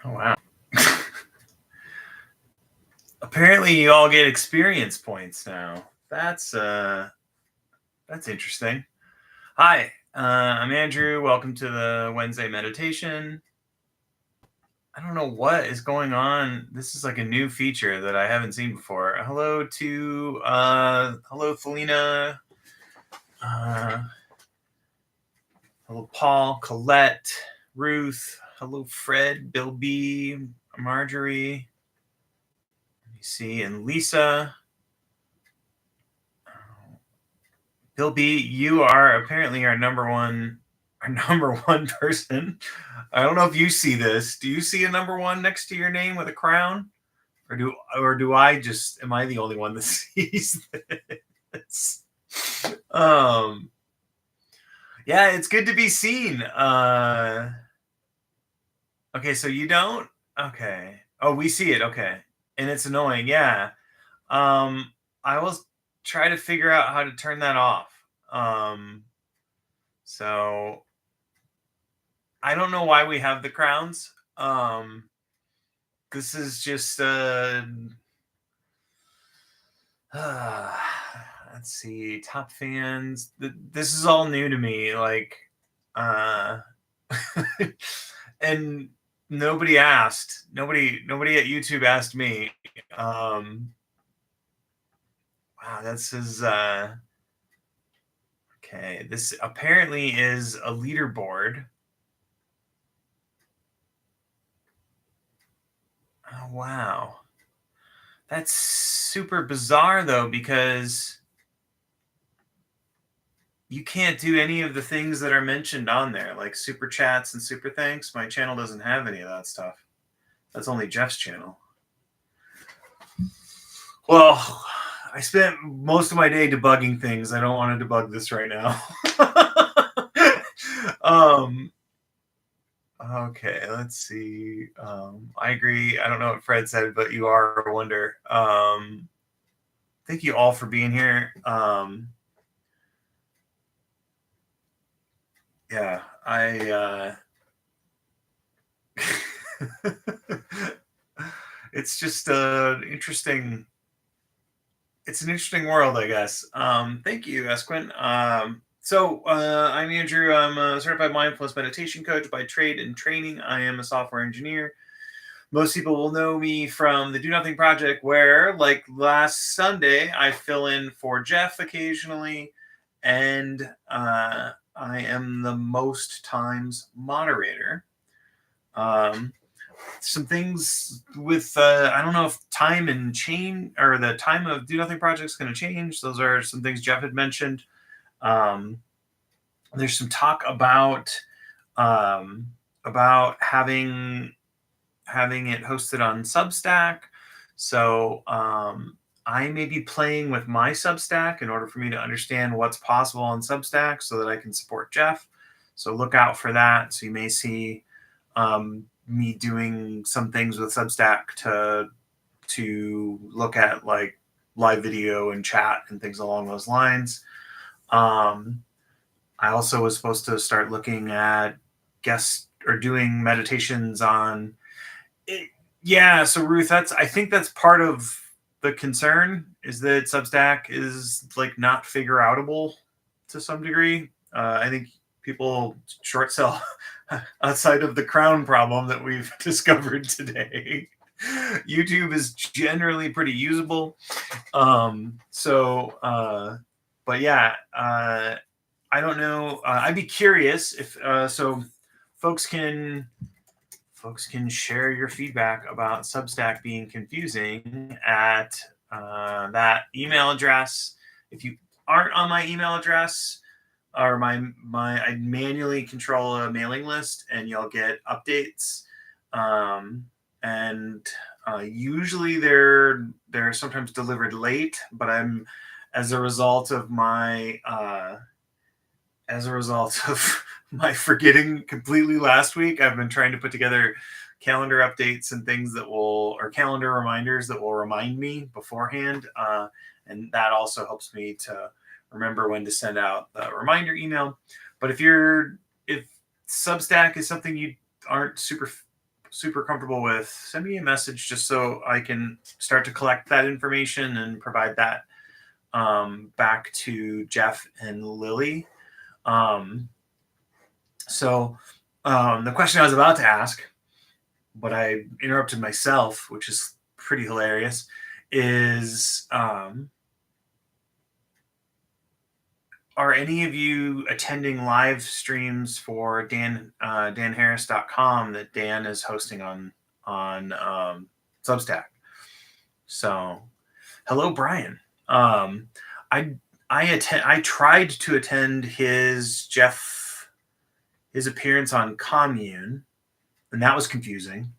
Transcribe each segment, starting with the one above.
Oh, wow. Apparently you all get experience points now. That's interesting. Hi, I'm Andrew. Welcome to the Wednesday meditation. I don't know what is going on. This is like a new feature that I haven't seen before. Hello to hello Felina. Hello Paul, Colette, Ruth. Hello Fred, Bill B, Marjorie. Let me see, and Lisa. Bill B, you are apparently our number one person. I don't know if you see this. Do you see a number one next to your name with a crown? Or do I just am I the only one that sees this? Um yeah, it's good to be seen. Okay, so you don't? Okay. Oh, we see it. Okay. And it's annoying. Yeah. Um I will try to figure out how to turn that off. So I don't know why we have the crowns. This is just let's see, top fans. This is all new to me. Like, uh, and nobody asked. Nobody at YouTube asked me. Wow, this is okay. This apparently is a leaderboard. Oh, wow. That's super bizarre though, because you can't do any of the things that are mentioned on there, like super chats and super thanks. My channel doesn't have any of that stuff. That's only Jeff's channel. Well, I spent most of my day debugging things. I don't want to debug this right now. Okay, let's see. I agree. I don't know what Fred said, but you are a wonder. Thank you all for being here. Yeah, it's just interesting. It's an interesting world, I guess. Thank you, Esquin. I'm Andrew. I'm a certified mindfulness meditation coach by trade and training. I am a software engineer. Most people will know me from the Do Nothing Project, where, like last Sunday, I fill in for Jeff occasionally, and I am the most times moderator. Some things with I don't know if time and chain or the time of Do Nothing Project is going to change. Those are some things Jeff had mentioned. There's some talk about having it hosted on Substack. So I may be playing with my Substack in order for me to understand what's possible on Substack so that I can support Jeff. So look out for that. So you may see me doing some things with Substack to look at like live video and chat and things along those lines. I also was supposed to start looking at guests or doing meditations on it. Yeah, so Ruth, I think that's part of the concern is that Substack is like not figure outable to some degree. I think people short sell outside of the crown problem that we've discovered today. YouTube is generally pretty usable. But yeah, I don't know. I'd be curious if so folks can share your feedback about Substack being confusing at that email address. If you aren't on my email address or I manually control a mailing list and you'll get updates. And usually they're sometimes delivered late, but I'm as a result of my forgetting completely last week, I've been trying to put together calendar updates and things or calendar reminders that will remind me beforehand. And that also helps me to remember when to send out the reminder email. But if Substack is something you aren't super super comfortable with, send me a message just so I can start to collect that information and provide that back to Jeff and Lily. So the question I was about to ask, but I interrupted myself, which is pretty hilarious, is are any of you attending live streams for danharris.com that Dan is hosting on Substack? So, hello, Brian. I tried to attend his appearance on Commune, and that was confusing,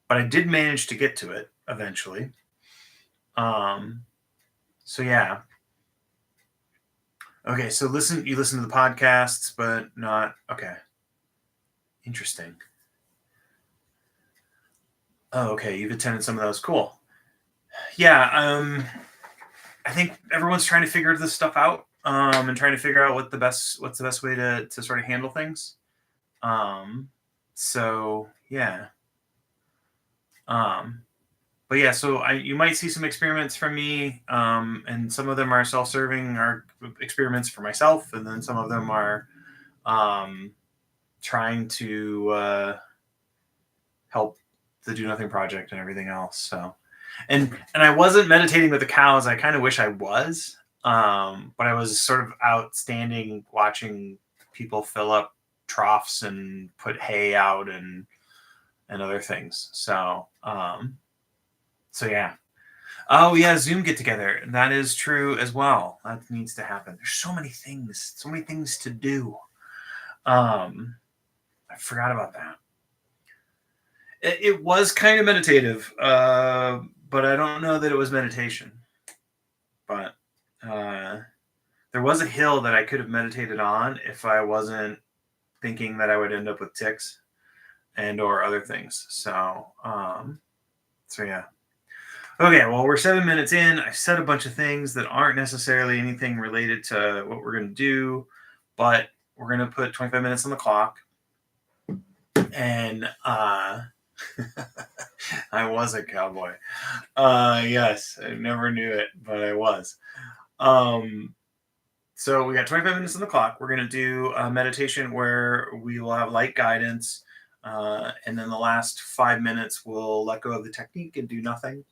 but I did manage to get to it eventually. So yeah. Okay, so you listen to the podcasts, but not okay. Interesting. Oh, okay, you've attended some of those. Cool. Yeah, I think everyone's trying to figure this stuff out, and trying to figure out what's the best way to sort of handle things. So yeah. But yeah, so you might see some experiments from me, and some of them are self-serving, are experiments for myself, and then some of them are trying to help the Do Nothing Project and everything else. So, and I wasn't meditating with the cows. I kind of wish I was, but I was sort of outstanding watching people fill up troughs and put hay out and other things. So, so yeah. Oh yeah, Zoom get together. That is true as well. That needs to happen. There's so many things to do. I forgot about that. It was kind of meditative, but I don't know that it was meditation. But there was a hill that I could have meditated on if I wasn't thinking that I would end up with tics and or other things. So, so yeah. Okay, well, we're 7 minutes in. I said a bunch of things that aren't necessarily anything related to what we're going to do, but we're going to put 25 minutes on the clock. And I was a cowboy. Yes, I never knew it, but I was. So we got 25 minutes on the clock. We're going to do a meditation where we will have light guidance. And then the last 5 minutes, we'll let go of the technique and do nothing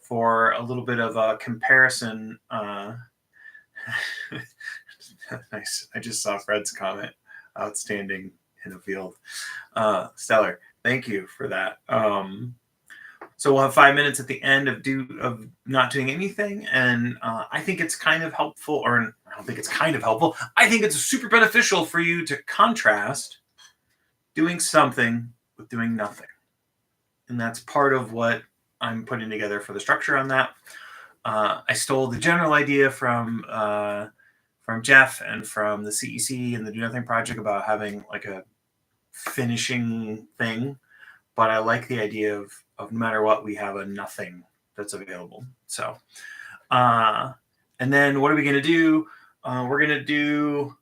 for a little bit of a comparison. Nice. I just saw Fred's comment. Outstanding in the field. Stellar. Thank you for that. So we'll have 5 minutes at the end of not doing anything, and I think it's kind of helpful, or I don't think it's kind of helpful. I think it's super beneficial for you to contrast doing something with doing nothing, and that's part of what I'm putting together for the structure on that. I stole the general idea from Jeff and from the CEC and the Do Nothing Project about having like a finishing thing, but I like the idea of no matter what, we have a nothing that's available. So, and then what are we going to do? We're going to do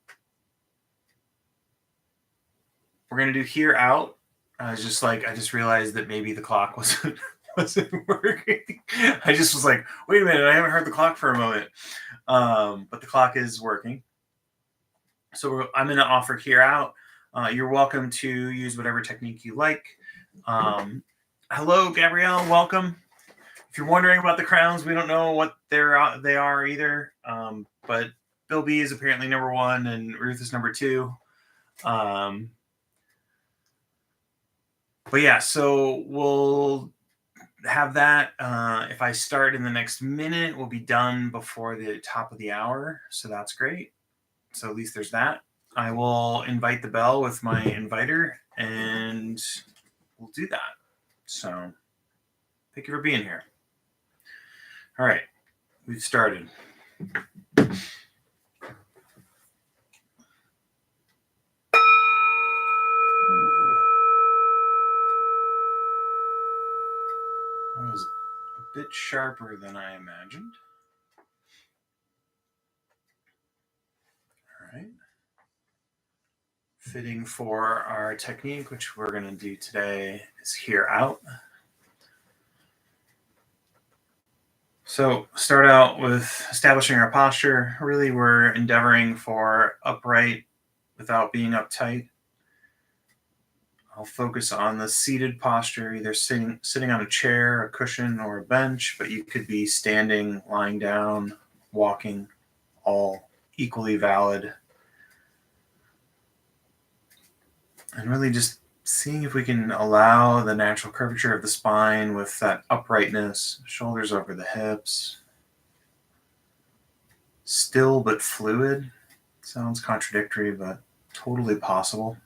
here out. I just realized that maybe the clock wasn't working. I just was like, wait a minute, I haven't heard the clock for a moment. But the clock is working. So I'm going to offer here out. You're welcome to use whatever technique you like. Hello, Gabrielle. Welcome. If you're wondering about the crowns, we don't know what they are either. But Bill B is apparently number 1 and Ruth is number 2. But yeah, so we'll have that. If I start in the next minute, we'll be done before the top of the hour. So that's great. So at least there's that. I will invite the bell with my inviter and we'll do that. So thank you for being here. All right, we've started. That was a bit sharper than I imagined. All right. fitting for our technique, which we're going to do today, is here out. So start out with establishing our posture. Really, we're endeavoring for upright without being uptight. I'll focus on the seated posture, either sitting on a chair, a cushion, or a bench, but you could be standing, lying down, walking, all equally valid. And really just seeing if we can allow the natural curvature of the spine with that uprightness, shoulders over the hips. Still but fluid. Sounds contradictory, but totally possible.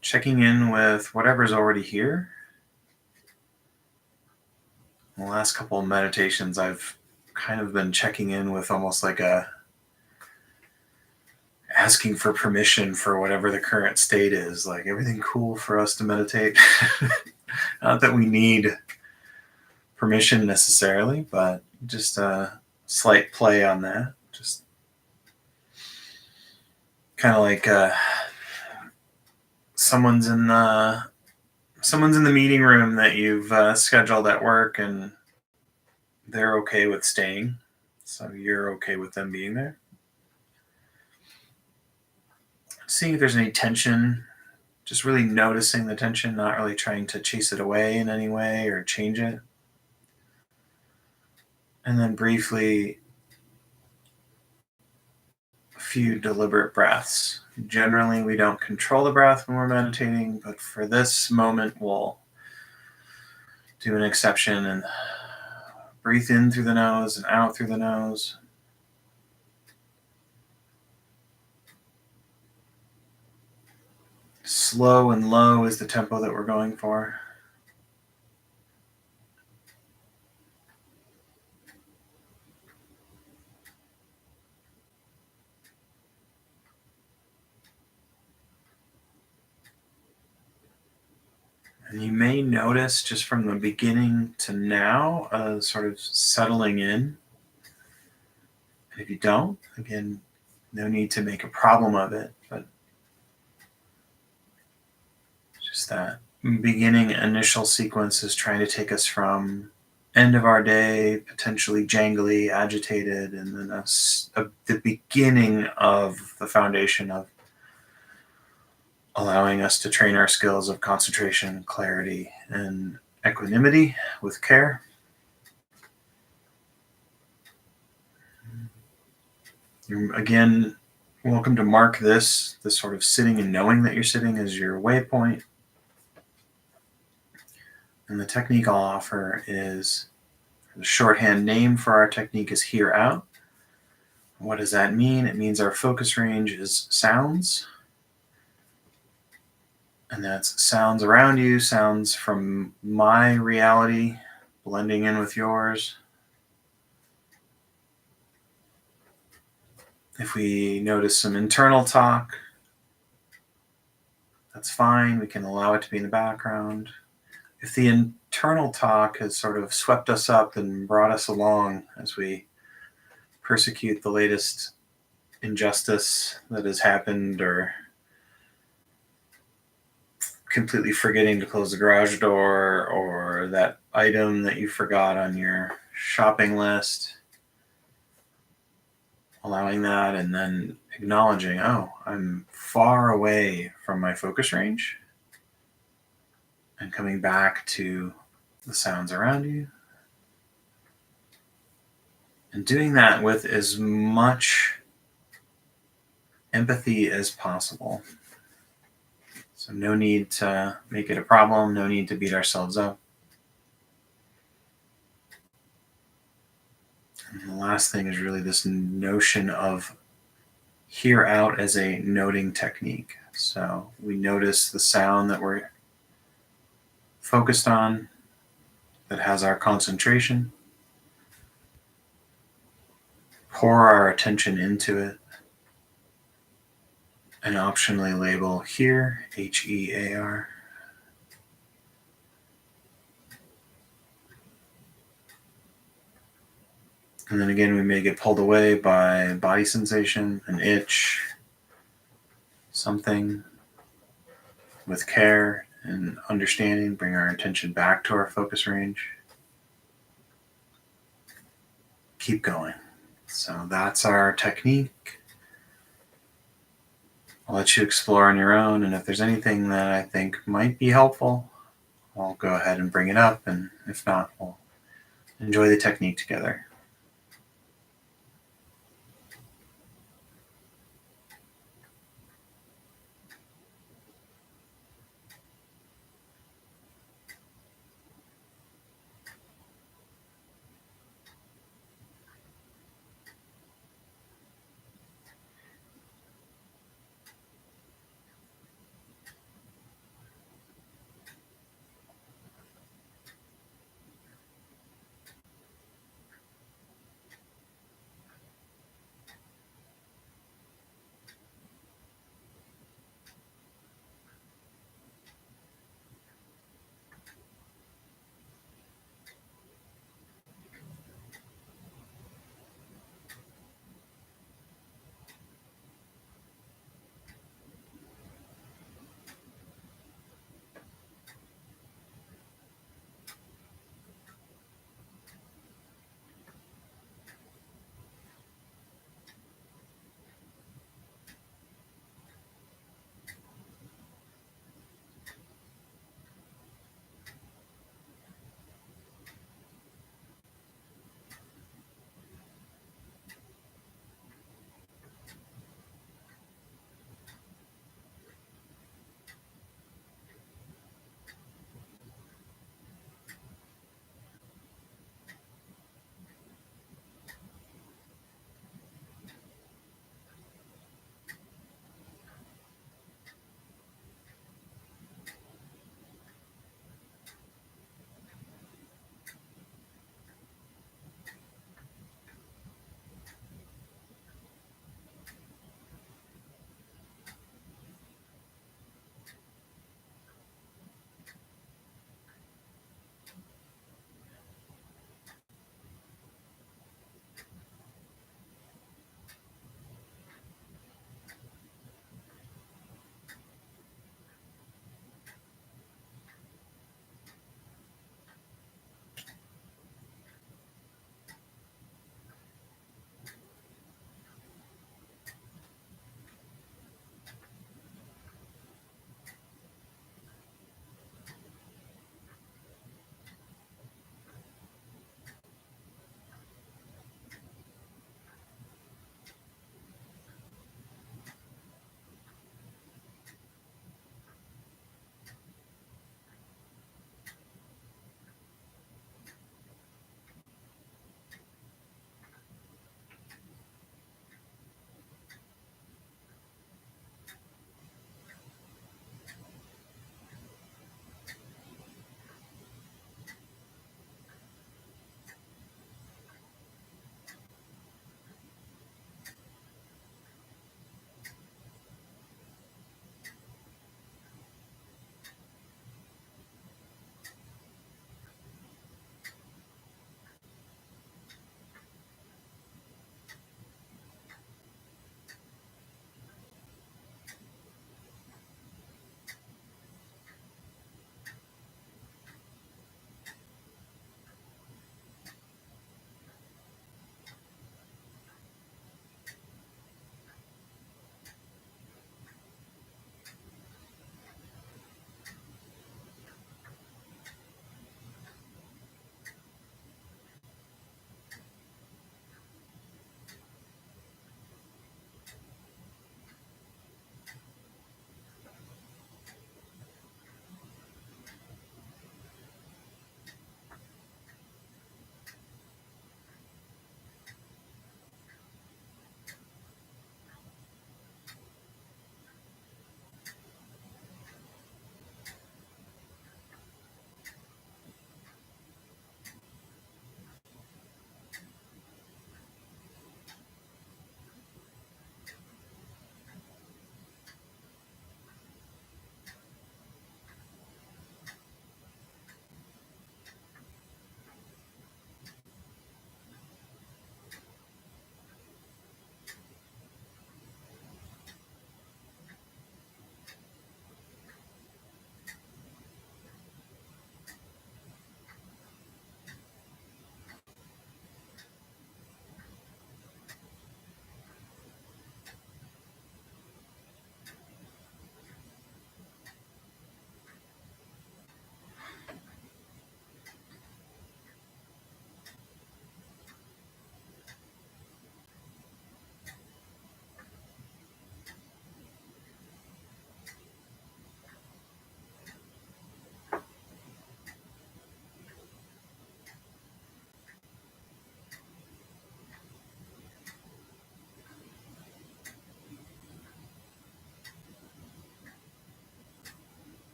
Checking in with whatever's already here. In the last couple of meditations, I've kind of been checking in with almost like asking for permission for whatever the current state is. Like, everything cool for us to meditate? Not that we need permission necessarily, but just a slight play on that. Just kind of like someone's in the meeting room that you've scheduled at work, and they're okay with staying, so you're okay with them being there. Seeing if there's any tension, just really noticing the tension, not really trying to chase it away in any way or change it. And then briefly, a few deliberate breaths. Generally, we don't control the breath when we're meditating, but for this moment, we'll do an exception and breathe in through the nose and out through the nose. Slow and low is the tempo that we're going for. And you may notice just from the beginning to now, sort of settling in. And if you don't, again, no need to make a problem of it, but just that beginning initial sequence is trying to take us from end of our day, potentially jangly, agitated, and then the beginning of the foundation of allowing us to train our skills of concentration, clarity, and equanimity with care. You're, again, welcome to mark this sort of sitting and knowing that you're sitting as your waypoint. And the technique I'll offer is, the shorthand name for our technique is here out. What does that mean? It means our focus range is sounds. And that's sounds around you, sounds from my reality blending in with yours. If we notice some internal talk, that's fine. We can allow it to be in the background. If the internal talk has sort of swept us up and brought us along as we persecute the latest injustice that has happened, or completely forgetting to close the garage door, or that item that you forgot on your shopping list, allowing that and then acknowledging, oh, I'm far away from my focus range, and coming back to the sounds around you. And doing that with as much empathy as possible. So no need to make it a problem, no need to beat ourselves up. And the last thing is really this notion of hear out as a noting technique. So we notice the sound that we're focused on, that has our concentration, pour our attention into it, and optionally label here, H-E-A-R. And then again, we may get pulled away by body sensation, an itch, something with care and understanding, bring our attention back to our focus range. Keep going. So that's our technique. I'll let you explore on your own, and if there's anything that I think might be helpful, I'll go ahead and bring it up, and if not, we'll enjoy the technique together.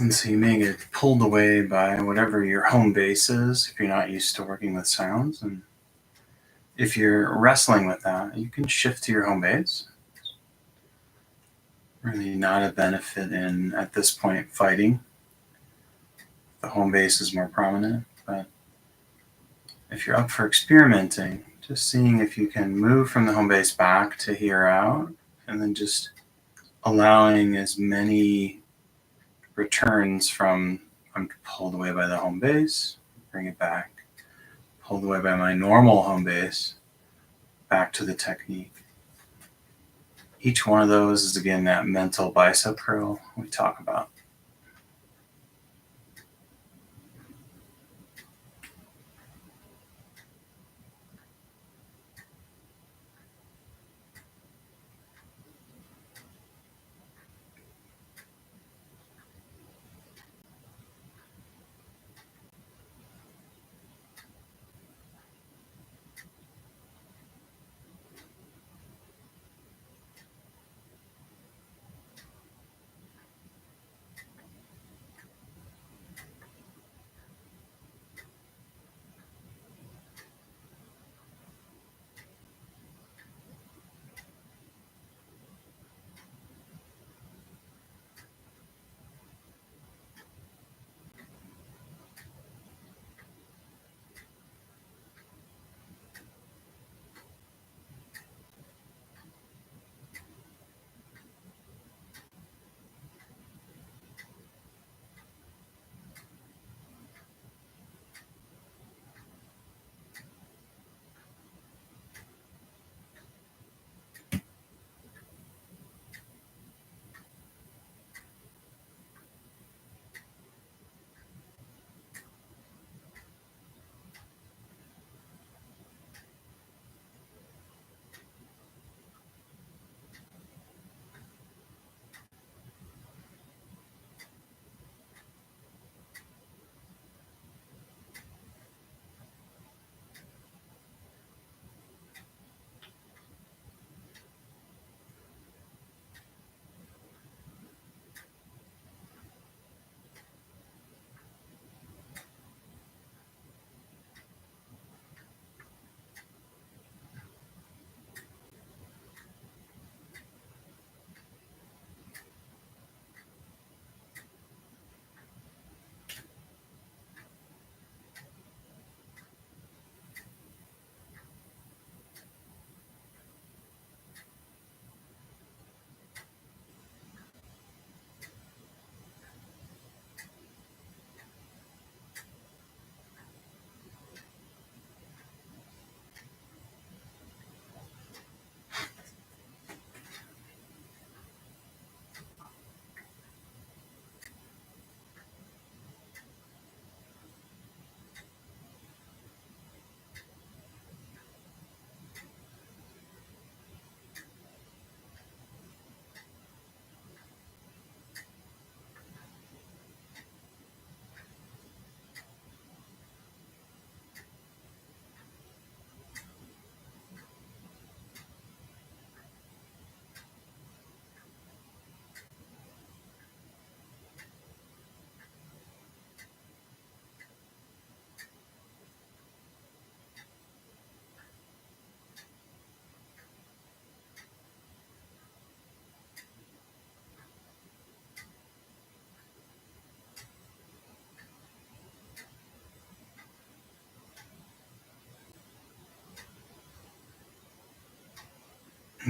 And so you may get pulled away by whatever your home base is if you're not used to working with sounds. And if you're wrestling with that, you can shift to your home base. Really not a benefit in, at this point, fighting. The home base is more prominent, but if you're up for experimenting, just seeing if you can move from the home base back to here out, and then just allowing as many returns from I'm pulled away by the home base, bring it back, pulled away by my normal home base, back to the technique. Each one of those is, again, that mental bicep curl we talk about.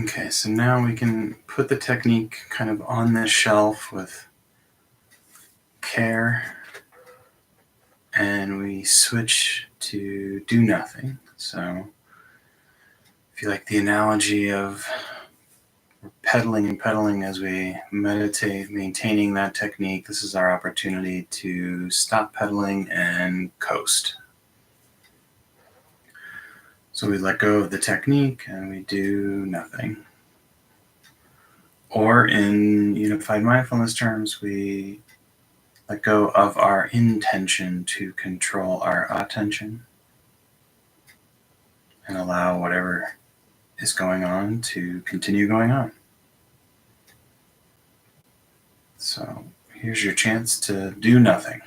Okay, so now we can put the technique kind of on this shelf with care, and we switch to do nothing. So if you like the analogy of pedaling and pedaling as we meditate, maintaining that technique, this is our opportunity to stop pedaling and coast. So we let go of the technique and we do nothing. Or in unified mindfulness terms, we let go of our intention to control our attention and allow whatever is going on to continue going on. So Here's your chance to do nothing.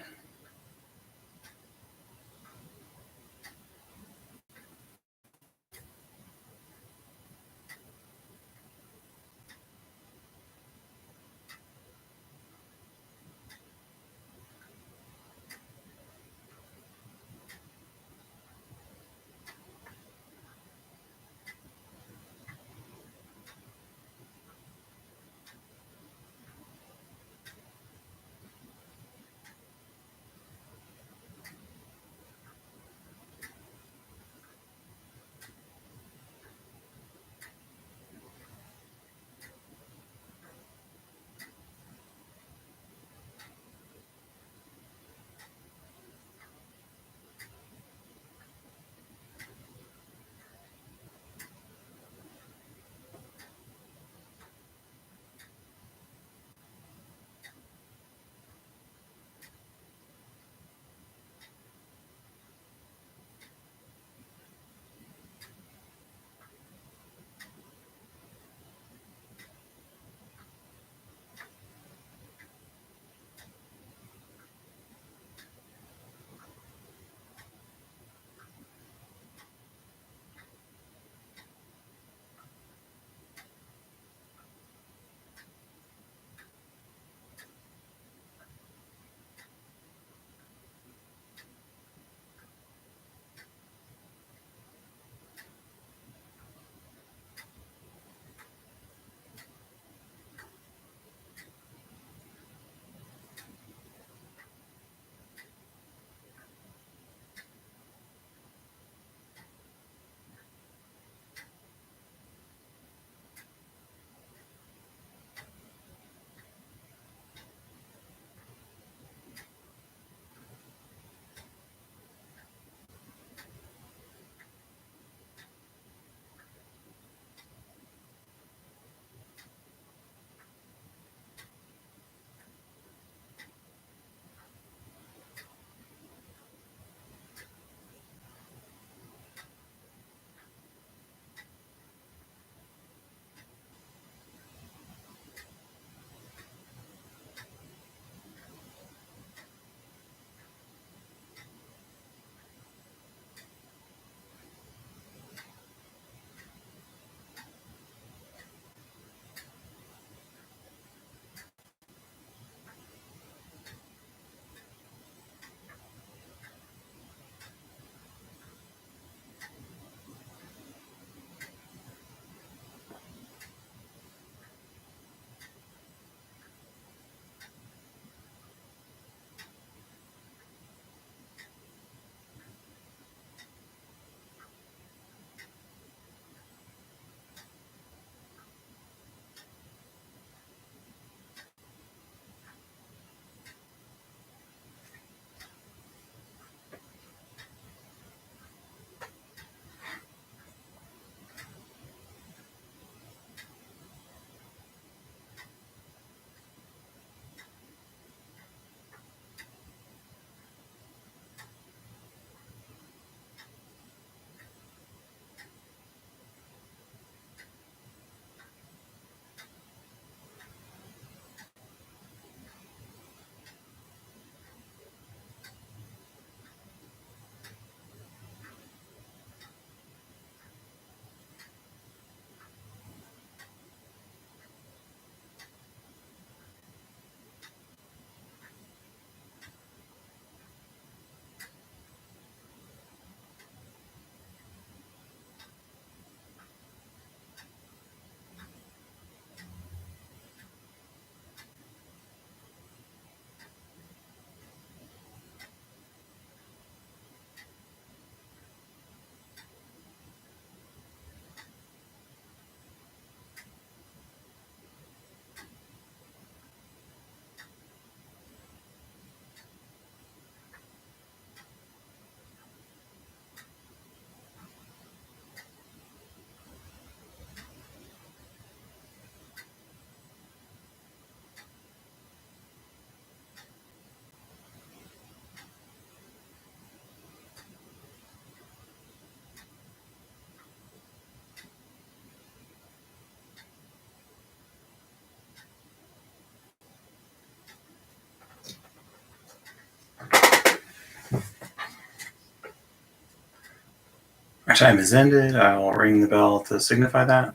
Our time has ended. I'll ring the bell to signify that.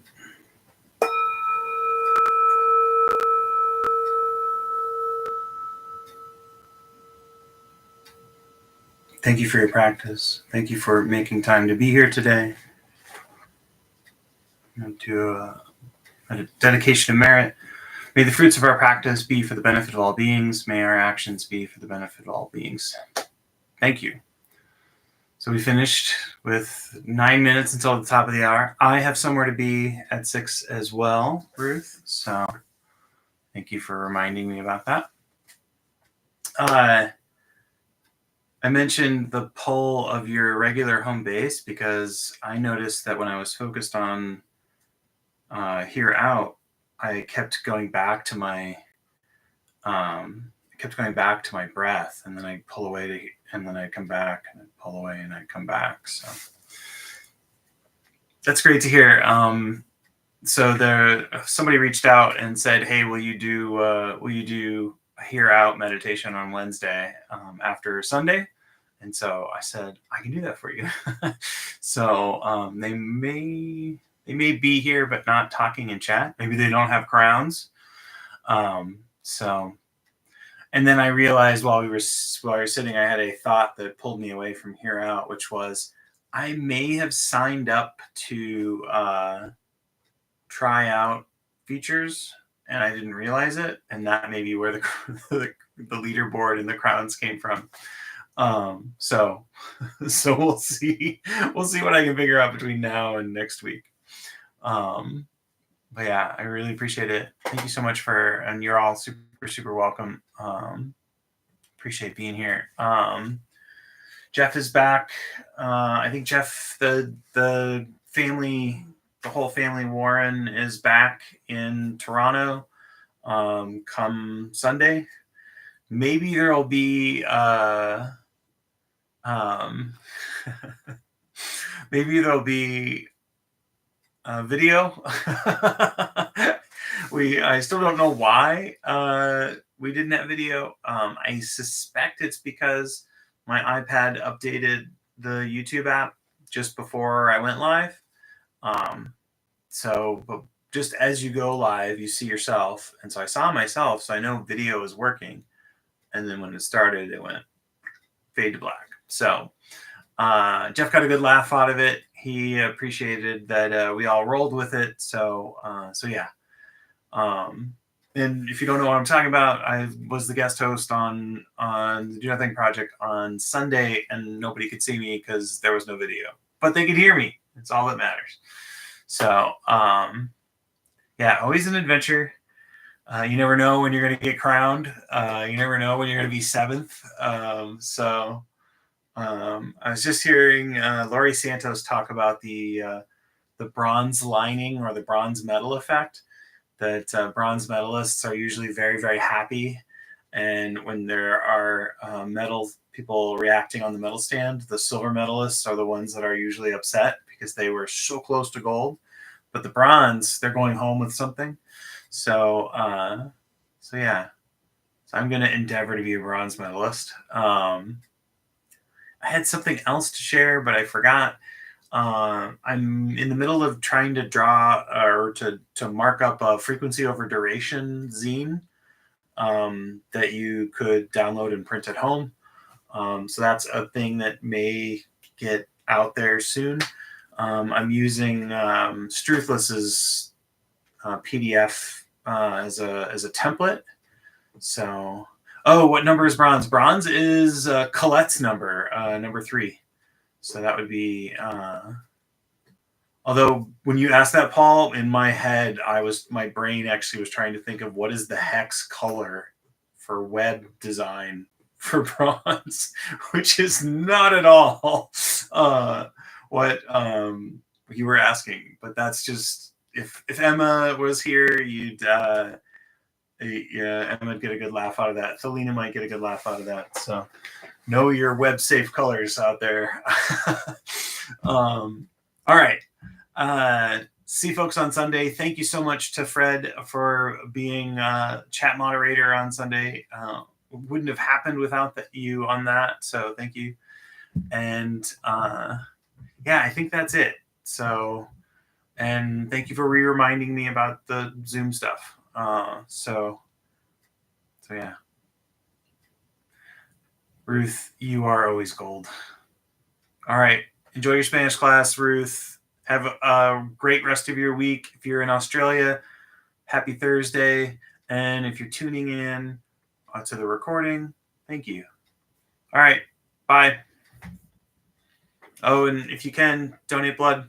Thank you for your practice. Thank you for making time to be here today. To a dedication of merit. May the fruits of our practice be for the benefit of all beings. May our actions be for the benefit of all beings. Thank you. So we finished with 9 minutes until the top of the hour. I have somewhere to be at 6 as well, Ruth. So thank you for reminding me about that. I mentioned the pull of your regular home base because I noticed that when I was focused on here out, I kept going back to my breath, and then I pull away and then I come back, and I pull away and I come back. So that's great to hear. So somebody reached out and said, "Hey, will you do a here out meditation on Wednesday after Sunday?" And so I said, "I can do that for you." So they may be here, but not talking in chat. Maybe they don't have crowns. And then I realized while we were sitting, I had a thought that pulled me away from here out, which was I may have signed up to try out features, and I didn't realize it, and that may be where the leaderboard and the crowns came from. So we'll see what I can figure out between now and next week. But yeah, I really appreciate it. Thank you so much and you're all super welcome. Appreciate being here. Jeff is back. I think Jeff, the whole family Warren is back in Toronto come Sunday. Maybe there'll be maybe there'll be a video. I still don't know why we didn't have video. I suspect it's because my iPad updated the YouTube app just before I went live. But just as you go live, you see yourself. And so I saw myself, so I know video is working. And then when it started, it went fade to black. So Jeff got a good laugh out of it. He appreciated that we all rolled with it. So yeah. And if you don't know what I'm talking about, I was the guest host on the Do Nothing Project on Sunday, and nobody could see me because there was no video, but they could hear me. It's all that matters. So yeah, always an adventure. You never know when you're going to get crowned. You never know when you're going to be 7th. I was just hearing Laurie Santos talk about the bronze lining or the bronze medal effect. That bronze medalists are usually very, very happy. And when there are medal people reacting on the medal stand, the silver medalists are the ones that are usually upset because they were so close to gold. But the bronze, they're going home with something. So yeah. So I'm going to endeavor to be a bronze medalist. I had something else to share, but I forgot. I'm in the middle of trying to draw or to mark up a frequency over duration zine that you could download and print at home. So that's a thing that may get out there soon. I'm using Struthless's PDF as a template. So, what number is bronze? Bronze is Colette's number 3. So that would be, although when you asked that, Paul, in my head, my brain actually was trying to think of what is the hex color for web design for bronze, which is not at all what you were asking. But that's just, if Emma was here, Emma'd get a good laugh out of that. Felina might get a good laugh out of that. So know your web safe colors out there. All right. See folks on Sunday. Thank you so much to Fred for being chat moderator on Sunday. Wouldn't have happened without you on that. So thank you. And yeah, I think that's it. So, and thank you for reminding me about the Zoom stuff. So yeah. Ruth, you are always gold. All right. Enjoy your Spanish class, Ruth. Have a great rest of your week. If you're in Australia, happy Thursday. And if you're tuning in to the recording, thank you. All right. Bye. Oh, and if you can, donate blood.